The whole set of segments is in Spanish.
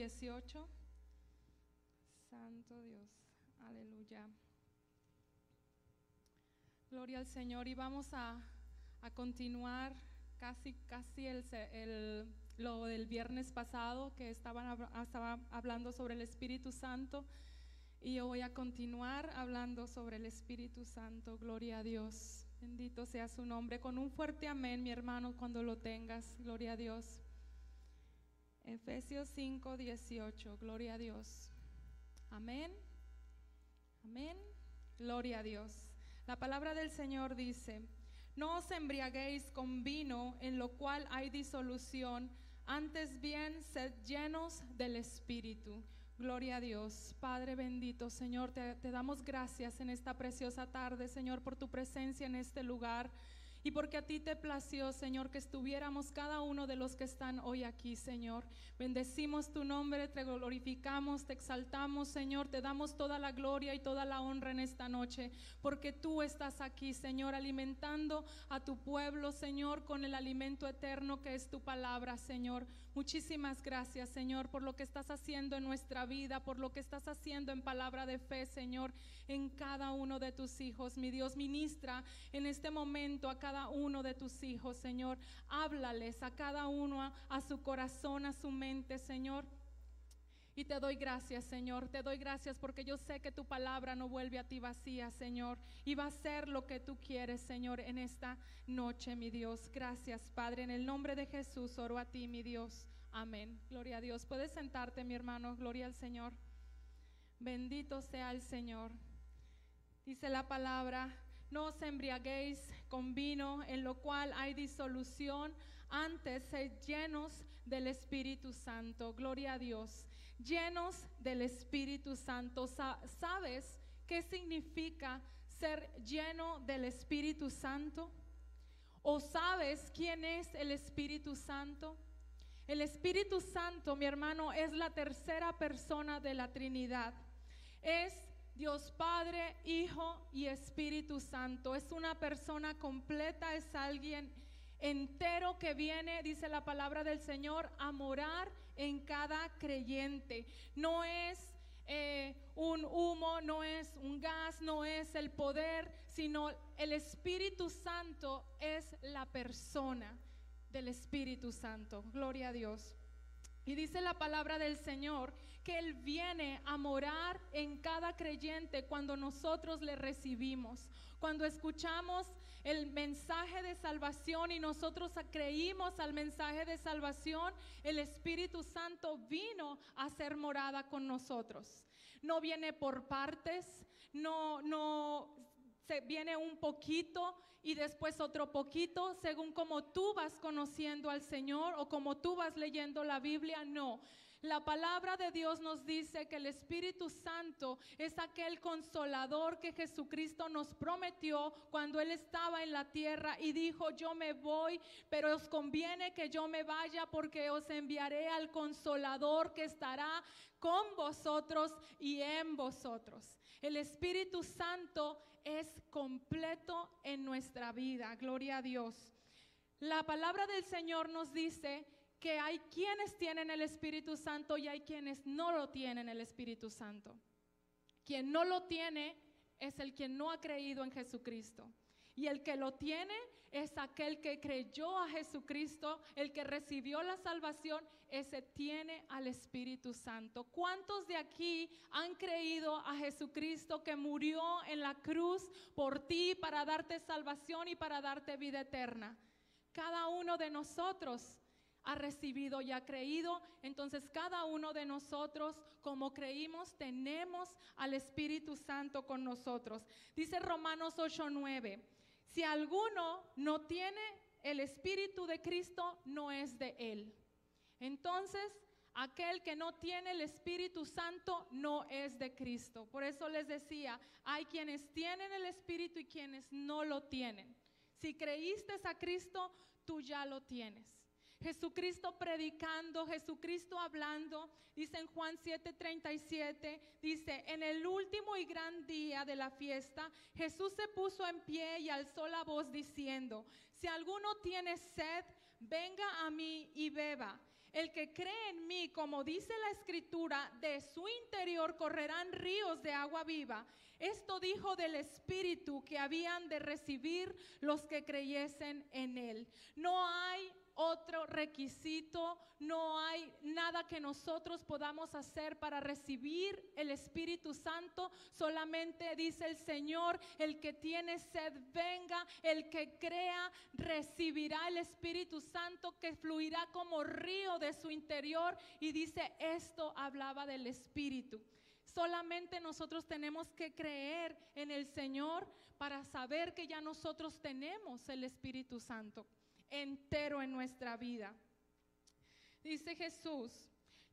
18. Santo Dios, aleluya. Gloria al Señor. Y vamos a continuar casi lo del viernes pasado, que estaba hablando sobre el Espíritu Santo. Y yo voy a continuar hablando sobre el Espíritu Santo. Gloria a Dios. Bendito sea su nombre. Con un fuerte amén, mi hermano, cuando lo tengas. Gloria a Dios. Efesios 5:18. Gloria a Dios. Amén. Amén. Gloria a Dios. La palabra del Señor dice: no os embriaguéis con vino, en lo cual hay disolución, antes bien sed llenos del Espíritu. Gloria a Dios. Padre bendito, Señor, te damos gracias en esta preciosa tarde, Señor, por tu presencia en este lugar. Y porque a ti te plació, Señor, que estuviéramos cada uno de los que están hoy aquí, Señor. Bendecimos tu nombre, te glorificamos, te exaltamos, Señor. Te damos toda la gloria y toda la honra en esta noche, porque tú estás aquí, Señor, alimentando a tu pueblo, Señor, con el alimento eterno que es tu palabra, Señor. Muchísimas gracias, Señor, por lo que estás haciendo en nuestra vida, por lo que estás haciendo en palabra de fe, Señor, en cada uno de tus hijos. Mi Dios, ministra en este momento a cada uno de tus hijos, Señor. Háblales a cada uno, a su corazón, a su mente, Señor. Y te doy gracias, Señor, te doy gracias porque yo sé que tu palabra no vuelve a ti vacía, Señor, y va a ser lo que tú quieres, Señor, en esta noche, mi Dios. Gracias, Padre, en el nombre de Jesús oro a ti, mi Dios. Amén. Gloria a Dios. Puedes sentarte, mi hermano. Gloria al Señor. Bendito sea el Señor. Dice la palabra: no os embriaguéis con vino, en lo cual hay disolución, antes sed llenos del Espíritu Santo. Gloria a Dios. Llenos del Espíritu Santo. ¿Sabes qué significa ser lleno del Espíritu Santo? ¿O sabes quién es el Espíritu Santo? El Espíritu Santo, mi hermano, es la tercera persona de la Trinidad. Es Dios Padre, Hijo y Espíritu Santo. Es una persona completa, es alguien entero que viene, dice la palabra del Señor, a morar en cada creyente. No es un humo, no es un gas, no es el poder, sino el Espíritu Santo es la persona del Espíritu Santo. Gloria a Dios. Y dice la palabra del Señor que Él viene a morar en cada creyente cuando nosotros le recibimos. Cuando escuchamos el mensaje de salvación y nosotros creímos al mensaje de salvación, el Espíritu Santo vino a hacer morada con nosotros. No viene por partes, viene un poquito y después otro poquito, según como tú vas conociendo al Señor o como tú vas leyendo la Biblia. No, la palabra de Dios nos dice que el Espíritu Santo es aquel consolador que Jesucristo nos prometió cuando Él estaba en la tierra y dijo: yo me voy, pero os conviene que yo me vaya, porque os enviaré al consolador que estará con vosotros y en vosotros. El Espíritu Santo es completo en nuestra vida. Gloria a Dios. La palabra del Señor nos dice que hay quienes tienen el Espíritu Santo y hay quienes no lo tienen el Espíritu Santo. Quien no lo tiene es el que no ha creído en Jesucristo. Y el que lo tiene es aquel que creyó a Jesucristo, el que recibió la salvación, ese tiene al Espíritu Santo. ¿Cuántos de aquí han creído a Jesucristo que murió en la cruz por ti para darte salvación y para darte vida eterna? Cada uno de nosotros ha recibido y ha creído. Entonces cada uno de nosotros, como creímos, tenemos al Espíritu Santo con nosotros. Dice Romanos 8:9: si alguno no tiene el Espíritu de Cristo, no es de Él. Entonces, aquel que no tiene el Espíritu Santo no es de Cristo. Por eso les decía, hay quienes tienen el Espíritu y quienes no lo tienen. Si creíste a Cristo, tú ya lo tienes. Jesucristo predicando, Jesucristo hablando. Dice en Juan 7:37, dice: en el último y gran día de la fiesta, Jesús se puso en pie y alzó la voz diciendo: si alguno tiene sed, venga a mí y beba. El que cree en mí, como dice la Escritura, de su interior correrán ríos de agua viva. Esto dijo del Espíritu que habían de recibir los que creyesen en él. No hay otro requisito, no hay nada que nosotros podamos hacer para recibir el Espíritu Santo. Solamente dice el Señor: el que tiene sed, venga. El que crea, recibirá el Espíritu Santo que fluirá como río de su interior. Y dice, esto hablaba del Espíritu. Solamente nosotros tenemos que creer en el Señor para saber que ya nosotros tenemos el Espíritu Santo entero en nuestra vida. Dice Jesús: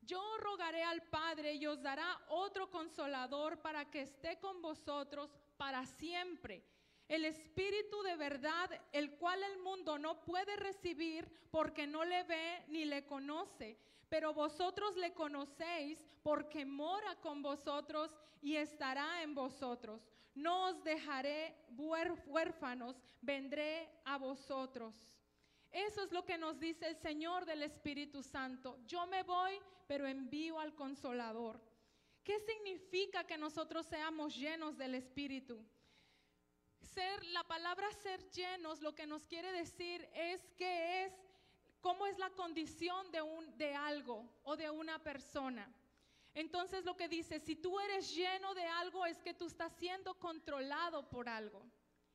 yo rogaré al Padre y os dará otro consolador para que esté con vosotros para siempre. El Espíritu de verdad, el cual el mundo no puede recibir porque no le ve ni le conoce. Pero vosotros le conocéis porque mora con vosotros y estará en vosotros. No os dejaré huérfanos, vendré a vosotros. Eso es lo que nos dice el Señor del Espíritu Santo. Yo me voy, pero envío al Consolador. ¿Qué significa que nosotros seamos llenos del Espíritu? La palabra ser llenos, lo que nos quiere decir es que es cómo es la condición de algo o de una persona. Entonces lo que dice, si tú eres lleno de algo, es que tú estás siendo controlado por algo.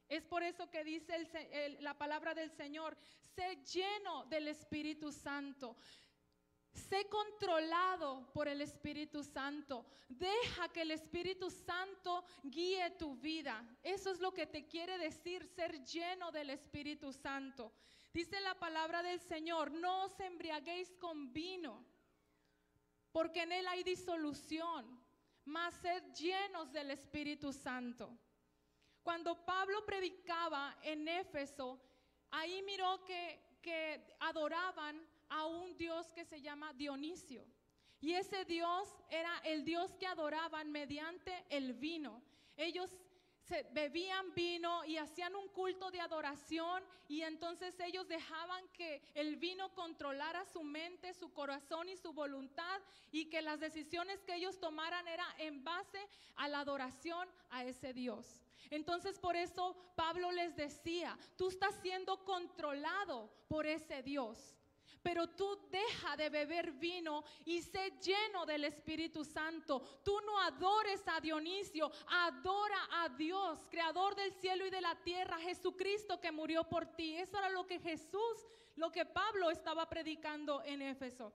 Es por eso que dice la palabra del Señor: sé lleno del Espíritu Santo. Sé controlado por el Espíritu Santo. Deja que el Espíritu Santo guíe tu vida. Eso es lo que te quiere decir ser lleno del Espíritu Santo. Dice la palabra del Señor: no os embriaguéis con vino, porque en él hay disolución, mas sed llenos del Espíritu Santo. Cuando Pablo predicaba en Éfeso, ahí miró que adoraban a un dios que se llama Dionisio. Y ese dios era el dios que adoraban mediante el vino. Ellos bebían vino y hacían un culto de adoración, y entonces ellos dejaban que el vino controlara su mente, su corazón y su voluntad, y que las decisiones que ellos tomaran era en base a la adoración a ese Dios. Entonces por eso Pablo les decía: tú estás siendo controlado por ese Dios, pero tú deja de beber vino y sé lleno del Espíritu Santo. Tú no adores a Dionisio, adora a Dios, creador del cielo y de la tierra, Jesucristo que murió por ti. Eso era lo que Pablo estaba predicando en Éfeso.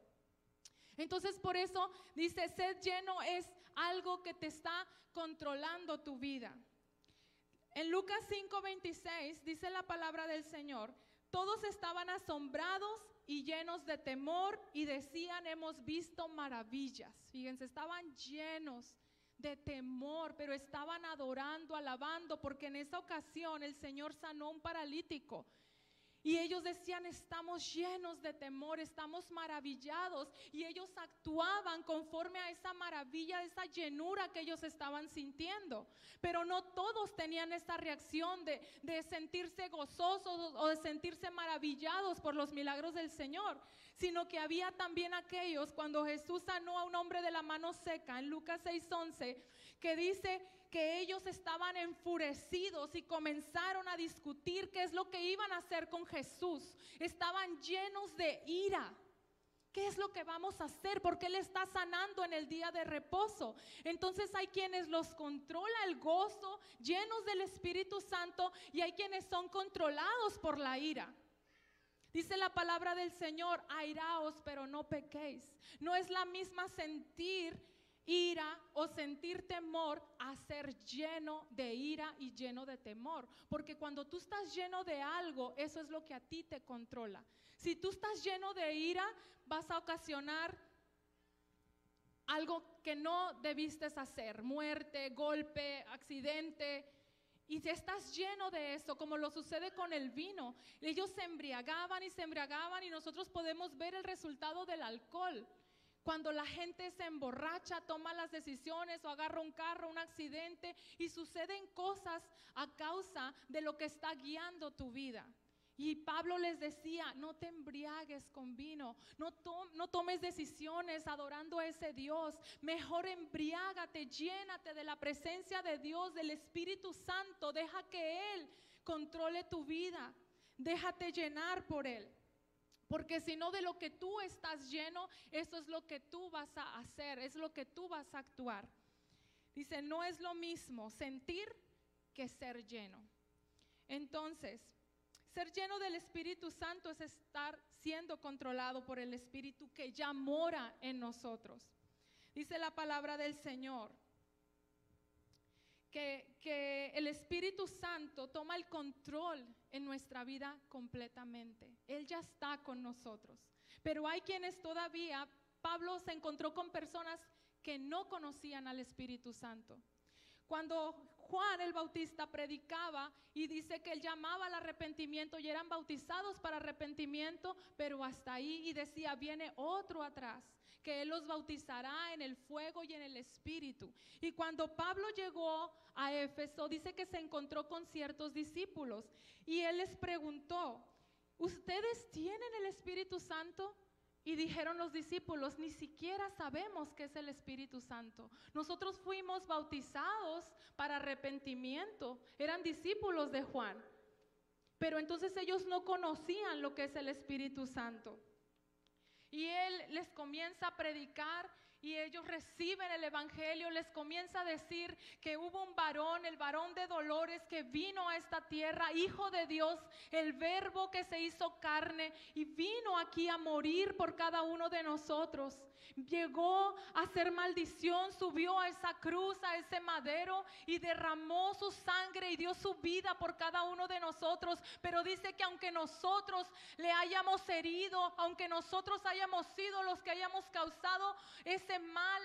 Entonces por eso dice, ser lleno es algo que te está controlando tu vida. En Lucas 5:26 dice la palabra del Señor: todos estaban asombrados y llenos de temor y decían: hemos visto maravillas. Fíjense, estaban llenos de temor, pero estaban adorando, alabando, porque en esa ocasión el Señor sanó a un paralítico. Y ellos decían: estamos llenos de temor, estamos maravillados. Y ellos actuaban conforme a esa maravilla, esa llenura que ellos estaban sintiendo. Pero no todos tenían esa reacción de sentirse gozosos o de sentirse maravillados por los milagros del Señor, sino que había también aquellos, cuando Jesús sanó a un hombre de la mano seca, en Lucas 6:11, que dice que ellos estaban enfurecidos y comenzaron a discutir qué es lo que iban a hacer con Jesús. Estaban llenos de ira. ¿Qué es lo que vamos a hacer? Porque Él está sanando en el día de reposo. Entonces hay quienes los controla el gozo, llenos del Espíritu Santo, y hay quienes son controlados por la ira. Dice la palabra del Señor: airaos, pero no pequéis. No es la misma sentir ira o sentir temor a ser lleno de ira y lleno de temor, porque cuando tú estás lleno de algo, eso es lo que a ti te controla. Si tú estás lleno de ira, vas a ocasionar algo que no debiste hacer: muerte, golpe, accidente. Y si estás lleno de eso, como lo sucede con el vino, ellos se embriagaban y nosotros podemos ver el resultado del alcohol. Cuando la gente se emborracha, toma las decisiones o agarra un carro, un accidente, y suceden cosas a causa de lo que está guiando tu vida. Y Pablo les decía, no te embriagues con vino, no tomes decisiones adorando a ese Dios, mejor embriágate, llénate de la presencia de Dios, del Espíritu Santo, deja que Él controle tu vida, déjate llenar por Él. Porque si no, de lo que tú estás lleno, eso es lo que tú vas a hacer, es lo que tú vas a actuar. Dice, no es lo mismo sentir que ser lleno. Entonces, ser lleno del Espíritu Santo es estar siendo controlado por el Espíritu que ya mora en nosotros. Dice la palabra del Señor que el Espíritu Santo toma el control en nuestra vida completamente. Él ya está con nosotros. Pero hay quienes todavía, Pablo se encontró con personas que no conocían al Espíritu Santo. Cuando Juan el Bautista predicaba y dice que él llamaba al arrepentimiento y eran bautizados para arrepentimiento, pero hasta ahí, y decía, viene otro atrás, que él los bautizará en el fuego y en el Espíritu. Y cuando Pablo llegó a Éfeso, dice que se encontró con ciertos discípulos y él les preguntó, ¿ustedes tienen el Espíritu Santo? Y dijeron los discípulos, ni siquiera sabemos qué es el Espíritu Santo. Nosotros fuimos bautizados para arrepentimiento, eran discípulos de Juan. Pero entonces ellos no conocían lo que es el Espíritu Santo. Y él les comienza a predicar y ellos reciben el evangelio, les comienza a decir que hubo un varón, el varón de dolores que vino a esta tierra, hijo de Dios, el verbo que se hizo carne y vino aquí a morir por cada uno de nosotros. Llegó a hacer maldición, subió a esa cruz, a ese madero y derramó su sangre y dio su vida por cada uno de nosotros. Pero dice que aunque nosotros le hayamos herido, aunque nosotros hayamos sido los que hayamos causado ese mal,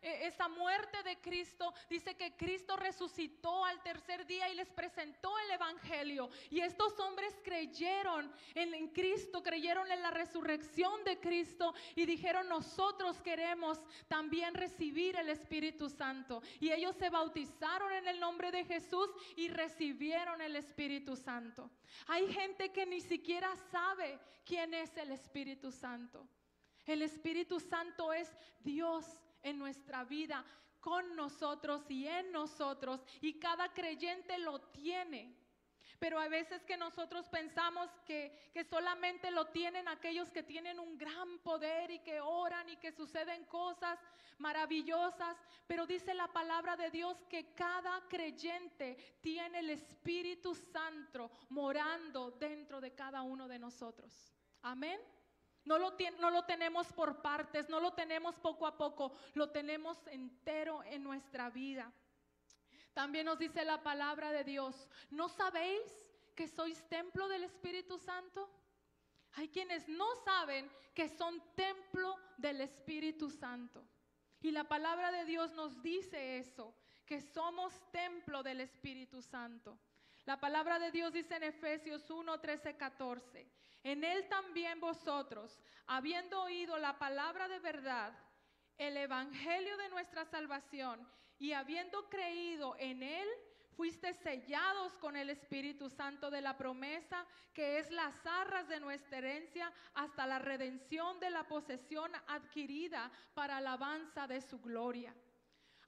esa muerte de Cristo, dice que Cristo resucitó al tercer día y les presentó el evangelio. Y estos hombres creyeron en Cristo, creyeron en la resurrección de Cristo y dijeron, nosotros queremos también recibir el Espíritu Santo. Y ellos se bautizaron en el nombre de Jesús y recibieron el Espíritu Santo. Hay gente que ni siquiera sabe quién es el Espíritu Santo. El Espíritu Santo es Dios en nuestra vida, con nosotros y en nosotros, y cada creyente lo tiene. Pero hay veces que nosotros pensamos que solamente lo tienen aquellos que tienen un gran poder y que oran y que suceden cosas maravillosas. Pero dice la palabra de Dios que cada creyente tiene el Espíritu Santo morando dentro de cada uno de nosotros. Amén. No lo tenemos por partes, no lo tenemos poco a poco, lo tenemos entero en nuestra vida. También nos dice la palabra de Dios, ¿no sabéis que sois templo del Espíritu Santo? Hay quienes no saben que son templo del Espíritu Santo. Y la palabra de Dios nos dice eso, que somos templo del Espíritu Santo. La palabra de Dios dice en Efesios 1, 13, 14, en él también vosotros, habiendo oído la palabra de verdad, el evangelio de nuestra salvación, y habiendo creído en él, fuiste sellados con el Espíritu Santo de la promesa, que es las arras de nuestra herencia, hasta la redención de la posesión adquirida para alabanza de su gloria.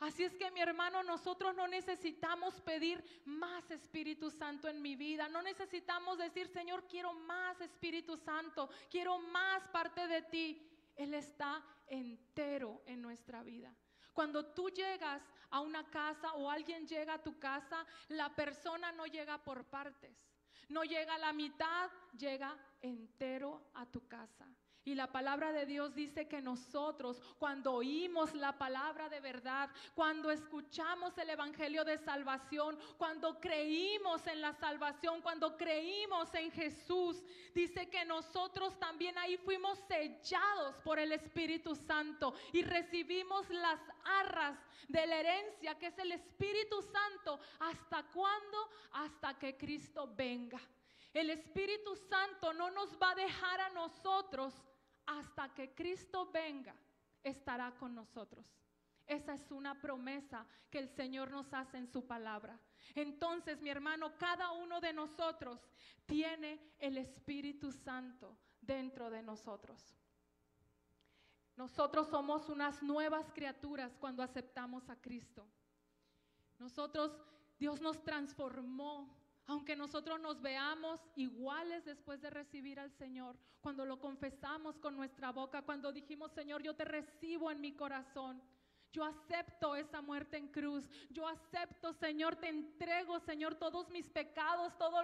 Así es que, mi hermano, nosotros no necesitamos pedir más Espíritu Santo en mi vida. No necesitamos decir, Señor, quiero más Espíritu Santo, quiero más parte de ti. Él está entero en nuestra vida. Cuando tú llegas a una casa o alguien llega a tu casa, la persona no llega por partes. No llega a la mitad, llega entero a tu casa. Y la palabra de Dios dice que nosotros, cuando oímos la palabra de verdad, cuando escuchamos el evangelio de salvación, cuando creímos en la salvación, cuando creímos en Jesús, dice que nosotros también ahí fuimos sellados por el Espíritu Santo y recibimos las arras de la herencia, que es el Espíritu Santo. ¿Hasta cuándo? Hasta que Cristo venga. El Espíritu Santo no nos va a dejar a nosotros. Hasta que Cristo venga, estará con nosotros. Esa es una promesa que el Señor nos hace en su palabra. Entonces, mi hermano, cada uno de nosotros tiene el Espíritu Santo dentro de nosotros. Nosotros somos unas nuevas criaturas cuando aceptamos a Cristo. Dios nos transformó. Aunque nosotros nos veamos iguales después de recibir al Señor, cuando lo confesamos con nuestra boca, cuando dijimos, Señor, yo te recibo en mi corazón, yo acepto esa muerte en cruz, yo acepto, Señor, te entrego, Señor, todos mis pecados, todo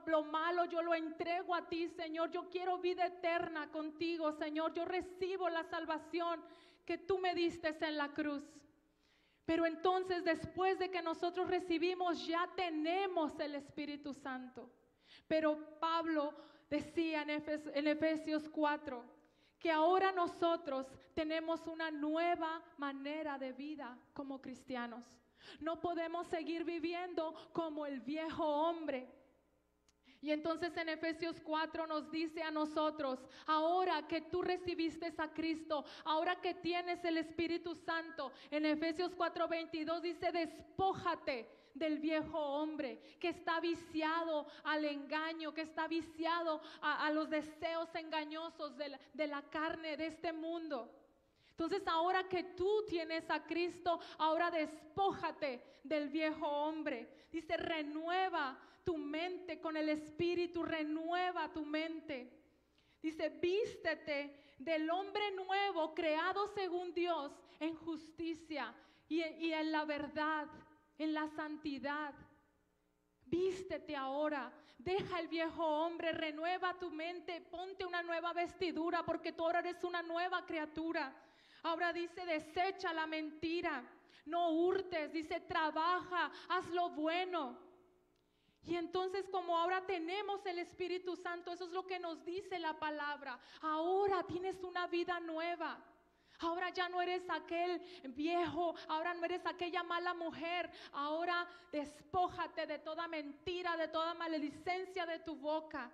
lo malo, yo lo entrego a ti, Señor, yo quiero vida eterna contigo, Señor, yo recibo la salvación que tú me diste en la cruz. Pero entonces, después de que nosotros recibimos, ya tenemos el Espíritu Santo. Pero Pablo decía en Efesios 4, que ahora nosotros tenemos una nueva manera de vida como cristianos. No podemos seguir viviendo como el viejo hombre. Y entonces en Efesios 4 nos dice a nosotros, ahora que tú recibiste a Cristo, ahora que tienes el Espíritu Santo, en Efesios 4:22 dice, despójate del viejo hombre que está viciado al engaño, que está viciado a los deseos engañosos de la carne de este mundo. Entonces ahora que tú tienes a Cristo, ahora despójate del viejo hombre. Dice, renueva tu mente con el Espíritu, renueva tu mente. Dice, vístete del hombre nuevo, creado según Dios, en justicia y en la verdad, en la santidad. Vístete ahora, deja el viejo hombre, renueva tu mente, ponte una nueva vestidura, porque tú ahora eres una nueva criatura. Ahora dice, desecha la mentira, no hurtes, dice, trabaja, haz lo bueno. Y entonces, como ahora tenemos el Espíritu Santo, eso es lo que nos dice la palabra. Ahora tienes una vida nueva. Ahora ya no eres aquel viejo, ahora no eres aquella mala mujer. Ahora despójate de toda mentira, de toda maledicencia de tu boca.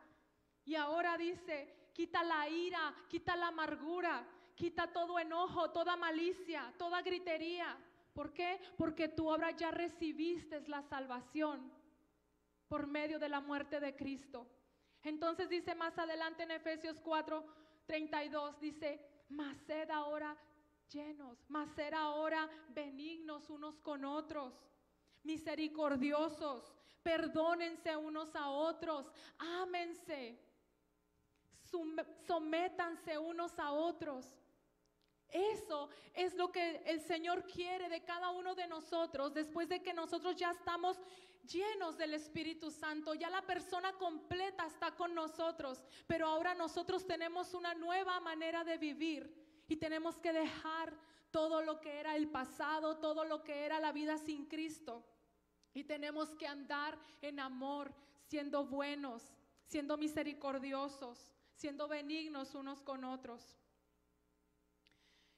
Y ahora dice, quita la ira, quita la amargura, quita todo enojo, toda malicia, toda gritería. ¿Por qué? Porque tú ahora ya recibiste la salvación por medio de la muerte de Cristo. Entonces dice más adelante en Efesios 4:32, dice, mas sed ahora llenos, mas sed ahora benignos unos con otros, misericordiosos, perdónense unos a otros, ámense, sométanse unos a otros. Eso es lo que el Señor quiere de cada uno de nosotros después de que nosotros ya estamos llenos del Espíritu Santo. Ya la persona completa está con nosotros, pero ahora nosotros tenemos una nueva manera de vivir y tenemos que dejar todo lo que era el pasado, todo lo que era la vida sin Cristo, y tenemos que andar en amor, siendo buenos, siendo misericordiosos, siendo benignos unos con otros.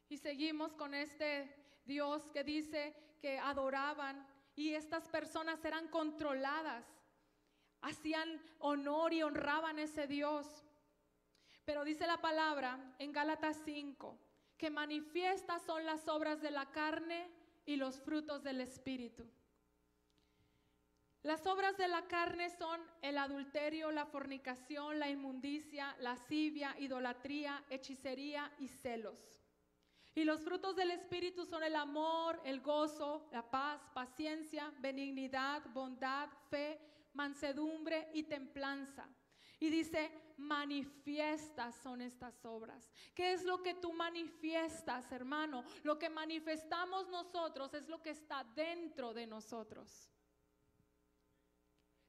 Y seguimos con este Dios que dice que adoraban, y estas personas eran controladas, hacían honor y honraban a ese Dios. Pero dice la palabra en Gálatas 5, que manifiestas son las obras de la carne y los frutos del Espíritu. Las obras de la carne son el adulterio, la fornicación, la inmundicia, lascivia, idolatría, hechicería y celos. Y los frutos del Espíritu son el amor, el gozo, la paz, paciencia, benignidad, bondad, fe, mansedumbre y templanza. Y dice, manifiestas son estas obras. ¿Qué es lo que tú manifiestas, hermano? Lo que manifestamos nosotros es lo que está dentro de nosotros.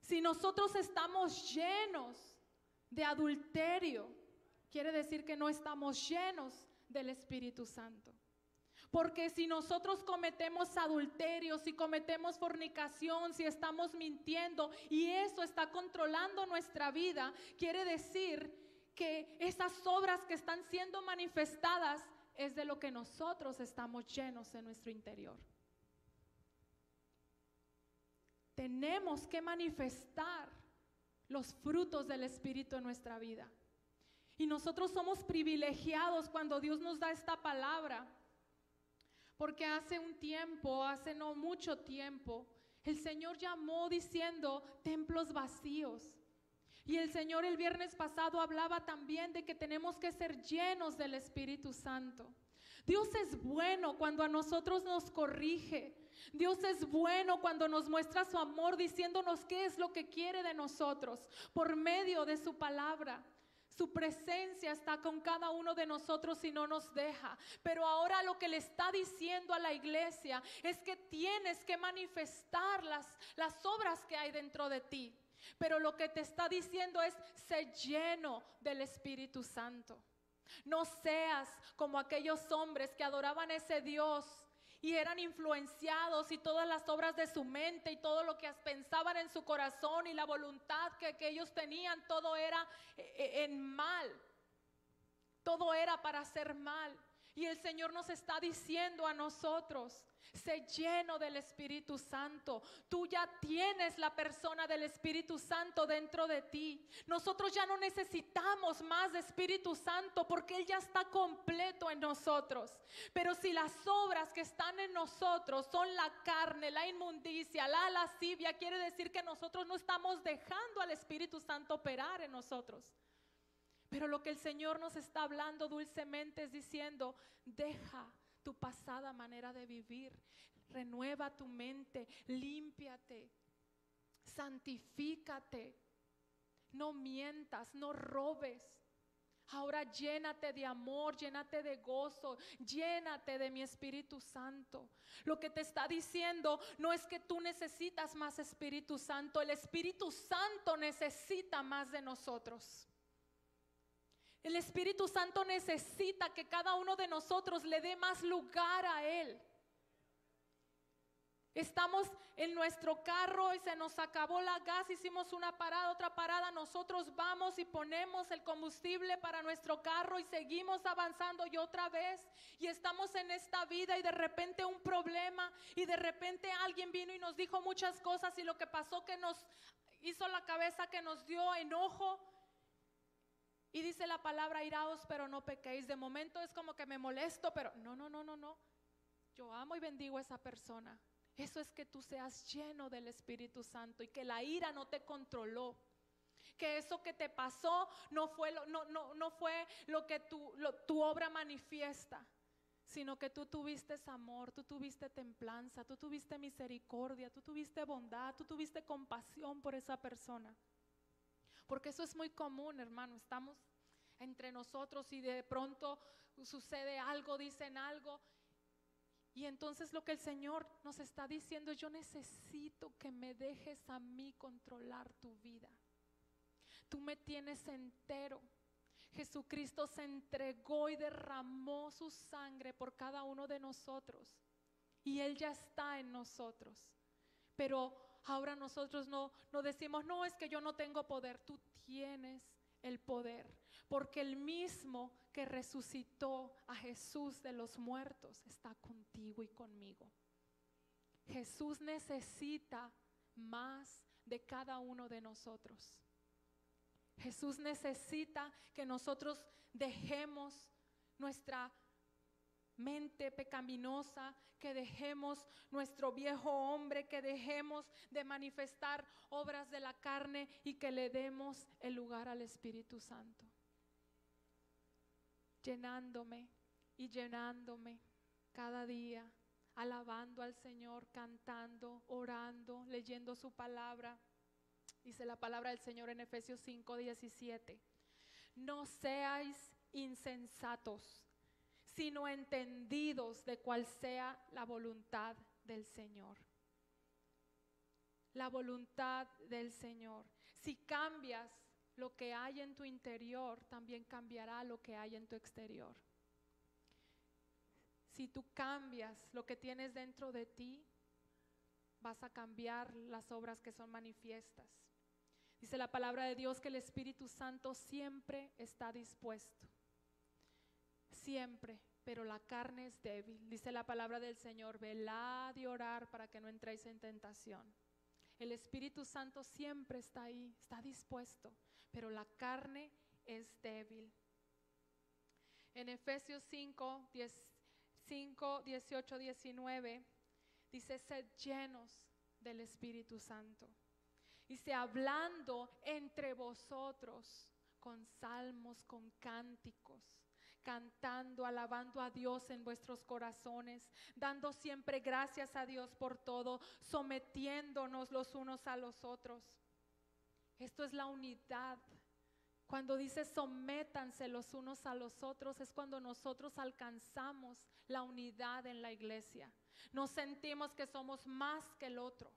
Si nosotros estamos llenos de adulterio, quiere decir que no estamos llenos del Espíritu Santo. Porque si nosotros cometemos adulterio, si cometemos fornicación, si estamos mintiendo y eso está controlando nuestra vida, quiere decir que esas obras que están siendo manifestadas es de lo que nosotros estamos llenos en nuestro interior. Tenemos que manifestar los frutos del Espíritu en nuestra vida. Y nosotros somos privilegiados cuando Dios nos da esta palabra. Porque hace un tiempo, hace no mucho tiempo, el Señor llamó diciendo templos vacíos. Y el Señor el viernes pasado hablaba también de que tenemos que ser llenos del Espíritu Santo. Dios es bueno cuando a nosotros nos corrige. Dios es bueno cuando nos muestra su amor diciéndonos qué es lo que quiere de nosotros por medio de su palabra. Su presencia está con cada uno de nosotros y no nos deja. Pero ahora lo que le está diciendo a la iglesia es que tienes que manifestar las obras que hay dentro de ti. Pero lo que te está diciendo es: sé lleno del Espíritu Santo. No seas como aquellos hombres que adoraban a ese Dios y eran influenciados, y todas las obras de su mente y todo lo que pensaban en su corazón y la voluntad que ellos tenían, todo era en mal, todo era para hacer mal. Y el Señor nos está diciendo a nosotros: sé lleno del Espíritu Santo. Tú ya tienes la persona del Espíritu Santo dentro de ti. Nosotros ya no necesitamos más de Espíritu Santo porque Él ya está completo en nosotros. Pero si las obras que están en nosotros son la carne, la inmundicia, la lascivia, quiere decir que nosotros no estamos dejando al Espíritu Santo operar en nosotros. Pero lo que el Señor nos está hablando dulcemente es diciendo: deja tu pasada manera de vivir, renueva tu mente, límpiate, santifícate, no mientas, no robes. Ahora llénate de amor, llénate de gozo, llénate de mi Espíritu Santo. Lo que te está diciendo no es que tú necesitas más Espíritu Santo, el Espíritu Santo necesita más de nosotros. El Espíritu Santo necesita que cada uno de nosotros le dé más lugar a Él. Estamos en nuestro carro y se nos acabó la gas, hicimos una parada, otra parada, nosotros vamos y ponemos el combustible para nuestro carro y seguimos avanzando y otra vez, y estamos en esta vida y de repente un problema y de repente alguien vino y nos dijo muchas cosas y lo que pasó que nos hizo la cabeza, que nos dio enojo. Y dice la palabra: iraos pero no pequéis. De momento es como que me molesto, pero no. Yo amo y bendigo a esa persona. Eso es que tú seas lleno del Espíritu Santo y que la ira no te controló. Que eso que te pasó no fue lo que tu obra manifiesta, sino que tú tuviste amor, tú tuviste templanza, tú tuviste misericordia, tú tuviste bondad, tú tuviste compasión por esa persona. Porque eso es muy común, hermano. Estamos entre nosotros y de pronto sucede algo, dicen algo. Y entonces lo que el Señor nos está diciendo es: yo necesito que me dejes a mí controlar tu vida. Tú me tienes entero. Jesucristo se entregó y derramó su sangre por cada uno de nosotros. Y Él ya está en nosotros. Pero ahora nosotros no decimos: no, es que yo no tengo poder. Tú tienes el poder, porque el mismo que resucitó a Jesús de los muertos está contigo y conmigo. Jesús necesita más de cada uno de nosotros. Jesús necesita que nosotros dejemos nuestra mente pecaminosa, que dejemos nuestro viejo hombre, que dejemos de manifestar obras de la carne y que le demos el lugar al Espíritu Santo, llenándome y llenándome cada día, alabando al Señor, cantando, orando, leyendo su palabra. Dice la palabra del Señor en Efesios 5:17: no seáis insensatos, sino entendidos de cuál sea la voluntad del Señor. La voluntad del Señor. Si cambias lo que hay en tu interior también cambiará lo que hay en tu exterior. Si tú cambias lo que tienes dentro de ti, vas a cambiar las obras que son manifiestas. Dice la palabra de Dios que el Espíritu Santo siempre está dispuesto, siempre, pero la carne es débil. Dice la palabra del Señor, velad y orar para que no entréis en tentación. El Espíritu Santo siempre está ahí, está dispuesto, pero la carne es débil. En Efesios 5, 18, 19 dice: sed llenos del Espíritu Santo. Dice: hablando entre vosotros con salmos, con cánticos, cantando, alabando a Dios en vuestros corazones, dando siempre gracias a Dios por todo, sometiéndonos los unos a los otros. Esto es la unidad. Cuando dice sométanse los unos a los otros, es cuando nosotros alcanzamos la unidad en la iglesia. No sentimos que somos más que el otro,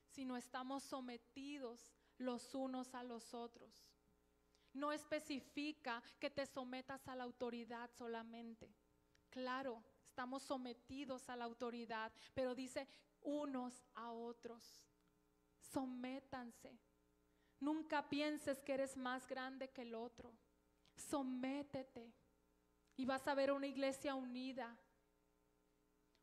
sino estamos sometidos los unos a los otros. No especifica que te sometas a la autoridad solamente. Claro, estamos sometidos a la autoridad, pero dice unos a otros. Sométanse. Nunca pienses que eres más grande que el otro. Sométete y vas a ver una iglesia unida.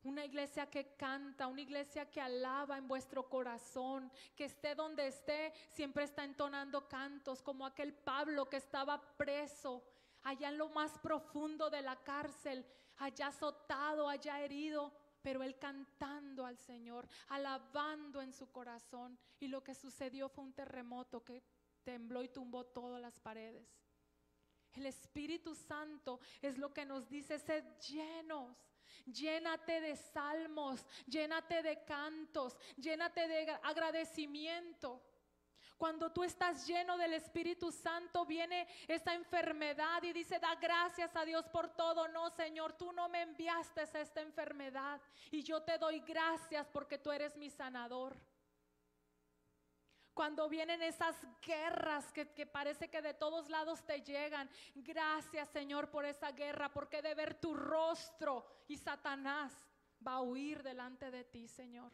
Una iglesia que canta, una iglesia que alaba en vuestro corazón, que esté donde esté, siempre está entonando cantos, como aquel Pablo que estaba preso, allá en lo más profundo de la cárcel, allá azotado, allá herido, pero él cantando al Señor, alabando en su corazón. Y lo que sucedió fue un terremoto que tembló y tumbó todas las paredes. El Espíritu Santo es lo que nos dice: sed llenos. Llénate de salmos, llénate de cantos, llénate de agradecimiento. Cuando tú estás lleno del Espíritu Santo, viene esa enfermedad y dice: da gracias a Dios por todo. No, Señor, tú no me enviaste a esta enfermedad y yo te doy gracias porque tú eres mi sanador. Cuando vienen esas guerras que parece que de todos lados te llegan, gracias, Señor, por esa guerra, porque he de ver tu rostro y Satanás va a huir delante de ti, Señor.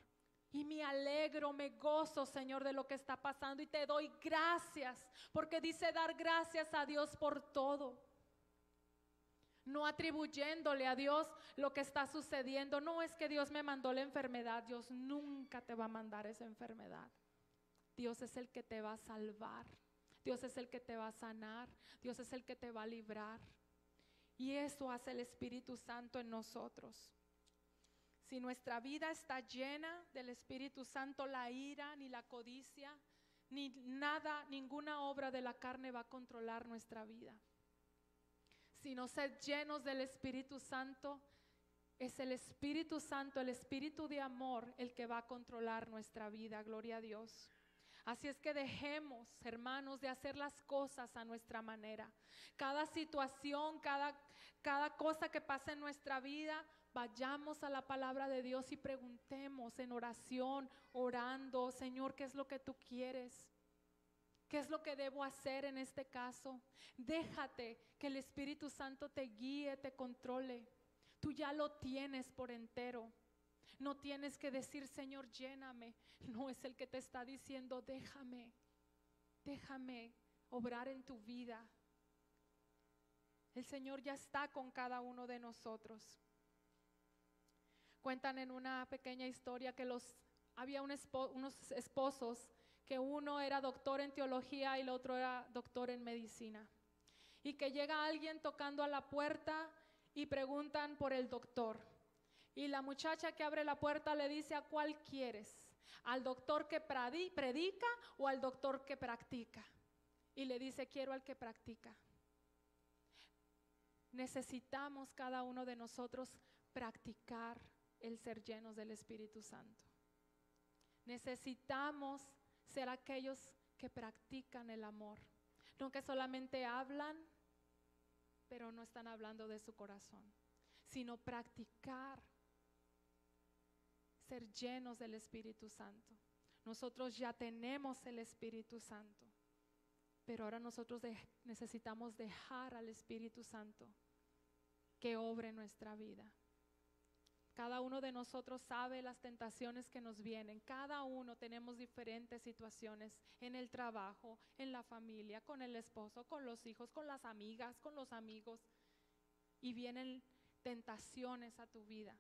Y me alegro, me gozo, Señor, de lo que está pasando, y te doy gracias, porque dice dar gracias a Dios por todo. No atribuyéndole a Dios lo que está sucediendo. No es que Dios me mandó la enfermedad. Dios nunca te va a mandar esa enfermedad. Dios es el que te va a salvar, Dios es el que te va a sanar, Dios es el que te va a librar. Y eso hace el Espíritu Santo en nosotros. Si nuestra vida está llena del Espíritu Santo, la ira, ni la codicia, ni nada, ninguna obra de la carne va a controlar nuestra vida. Si no ser llenos del Espíritu Santo, es el Espíritu Santo, el Espíritu de amor, el que va a controlar nuestra vida. Gloria a Dios. Así es que dejemos, hermanos, de hacer las cosas a nuestra manera. Cada situación, cada cosa que pasa en nuestra vida, vayamos a la palabra de Dios y preguntemos en oración, orando: Señor, ¿qué es lo que tú quieres? ¿Qué es lo que debo hacer en este caso? Déjate que el Espíritu Santo te guíe, te controle. Tú ya lo tienes por entero. No tienes que decir: Señor, lléname. No, es el que te está diciendo: déjame obrar en tu vida. El Señor ya está con cada uno de nosotros. Cuentan en una pequeña historia que había unos esposos, que uno era doctor en teología y el otro era doctor en medicina, y que llega alguien tocando a la puerta y preguntan por el doctor. Y la muchacha que abre la puerta le dice: ¿a cuál quieres? ¿Al doctor que predica o al doctor que practica? Y le dice: quiero al que practica. Necesitamos cada uno de nosotros practicar el ser llenos del Espíritu Santo. Necesitamos ser aquellos que practican el amor, no que solamente hablan, pero no están hablando de su corazón, sino practicar ser llenos del Espíritu Santo. Nosotros ya tenemos el Espíritu Santo, Pero ahora nosotros necesitamos dejar al Espíritu Santo que obre en nuestra vida. Cada uno de nosotros sabe las tentaciones que nos vienen. Cada uno tenemos diferentes situaciones en el trabajo, en la familia, con el esposo, con los hijos, con las amigas, con los amigos. Y vienen tentaciones a tu vida.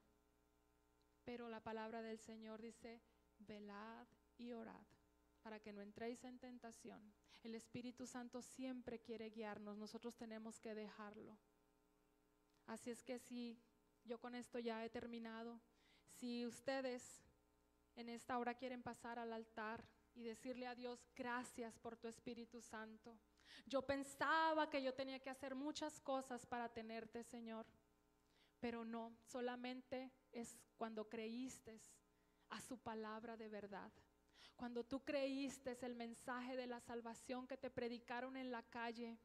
Pero la palabra del Señor dice, velad y orad para que no entréis en tentación. El Espíritu Santo siempre quiere guiarnos, nosotros tenemos que dejarlo. Así es que si yo con esto ya he terminado, si ustedes en esta hora quieren pasar al altar y decirle a Dios, gracias por tu Espíritu Santo. Yo pensaba que yo tenía que hacer muchas cosas para tenerte, Señor, pero no, solamente es cuando creíste a su palabra de verdad. Cuando tú creíste el mensaje de la salvación que te predicaron en la calle,